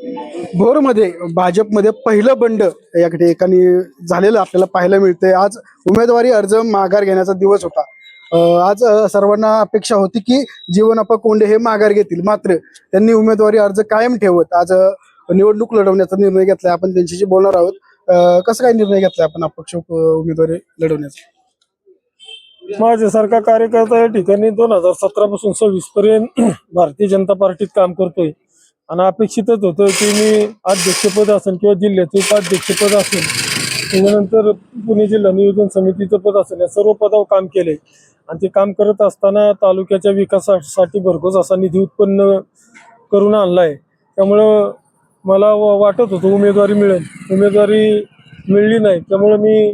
भोरमध्ये भाजपमध्ये पहिलं बंड या ठिकाणी झालेलं आपल्याला पाहायला मिळतंय। आज उमेदवारी अर्ज माघार घेण्याचा दिवस होता। आज सर्वांना अपेक्षा होती की जीवनाप्पा कोंडे हे माघार घेतील, मात्र त्यांनी उमेदवारी अर्ज कायम ठेवत आज निवडणूक लढवण्याचा निर्णय घेतलाय। आपण त्यांच्याशी बोलणार आहोत। कसं काय निर्णय घेतलाय आपण अपक्ष उमेदवारी लढवण्याचा? माझ्यासारखा कार्यकर्ता या ठिकाणी 2017 पासून 26 पर्यंत भारतीय जनता पार्टीत काम करतोय आणि अपेक्षितच होतं की मी अध्यक्षपद असेल किंवा जिल्ह्याचे उपाध्यक्षपद असेल, त्याच्यानंतर पुणे जिल्हा नियोजन समितीचं पद असेल, या सर्व पदावर काम केले आणि ते काम करत असताना तालुक्याच्या विकासासाठी भरघोस असा निधी उत्पन्न करून आणलाय। त्यामुळं मला वाटत होतं उमेदवारी मिळेल, उमेदवारी मिळली नाही। त्यामुळे मी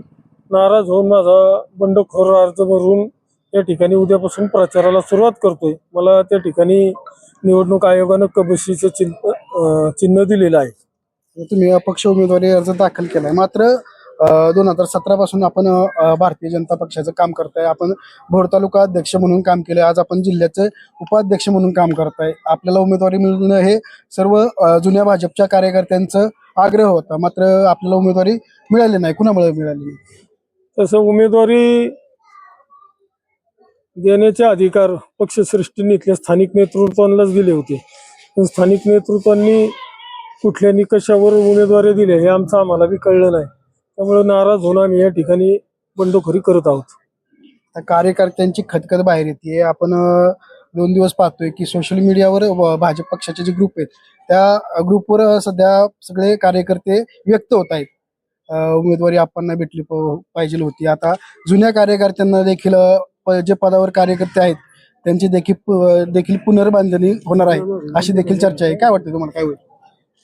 नाराज होऊन माझा बंडखोर अर्ज भरून या ठिकाणी उद्यापासून प्रचाराला सुरुवात करतोय। मला त्या ठिकाणी निवडणूक आयोगानं कबशीचं चिन्ह दिलेलं आहे। तुम्ही अपक्ष उमेदवारी अर्ज दाखल केलाय, मात्र 2017 पासून आपण भारतीय जनता पक्षाचं काम करताय। आपण भोर तालुका अध्यक्ष म्हणून काम केलंय, आज आपण जिल्ह्याचे उपाध्यक्ष म्हणून काम करताय। आपल्याला उमेदवारी मिळणं हे सर्व जुन्या भाजपच्या कार्यकर्त्यांचं आग्रह होता, मात्र आपल्याला उमेदवारी मिळाली नाही। कुणामुळे मिळाली नाही? तसं उमेदवारी देण्याचे अधिकार पक्षश्रेष्ठींनी इथल्या स्थानिक नेतृत्वांनाच दिले होते, पण स्थानिक नेतृत्वांनी कुठल्या निकषावर उमेदवारी दिल्या हे आम्हाला बी कळलं नाही। त्यामुळे नाराज होऊन आम्ही या ठिकाणी बंडखोरी करत आहोत। कार्यकर्त्यांची खतखत बाहेर येते। आपण 2 दिवस पाहतोय की सोशल मीडियावर भाजप पक्षाचे जे ग्रुप आहेत त्या ग्रुपवर सध्या सगळे कार्यकर्ते व्यक्त होत आहेत। उमेदवारी आपण भेटली पाहिजे होती। आता जुन्या कार्यकर्त्यांना देखील जे पदावर कार्यकर्ते आहेत त्यांची देखील पुनर्बांधणी होणार आहे अशी देखील चर्चा आहे। काय वाटतं तुम्हाला, काय होईल?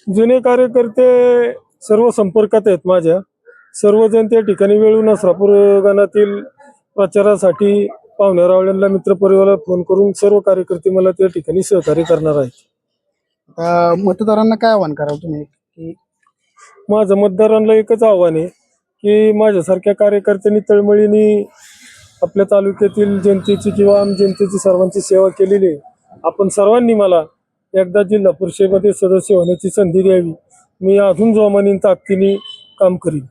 जुने कार्यकर्ते सर्व संपर्कात आहेत माझ्या। सर्वजण त्या ठिकाणी वेळू नसरापूर गणातील प्रचारासाठी पाहुण्यारावळ्यांना मित्रपरिवाराला फोन करून सर्व कार्यकर्ते मला त्या ठिकाणी सहकार्य करणार आहेत। मतदारांना काय आवाहन कराल तुम्ही? की माझं मतदारांना एकच आव्हान आहे की माझ्यासारख्या कार्यकर्त्यांनी तळमळीने आपल्या तालुक्यातील जनतेची किंवा आम जनतेची सर्वांची सेवा केलेली आहे। आपण सर्वांनी मला एकदा जिल्हा परिषदेमध्ये सदस्य होण्याची संधी द्यावी। मी अजून जोमाने ताकदीने काम करीन।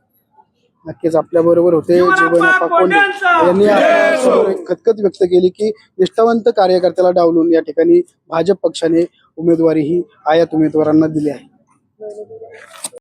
नक्कीच आपल्या बरोबर होते जीवनाप्पा कोंडे यांनी आपल्यासमोर एक खतखत व्यक्त केली की निष्ठावंत कार्यकर्त्याला डावलून या ठिकाणी भाजप पक्षाने उमेदवारी ही आयात उमेदवारांना दिली आहे।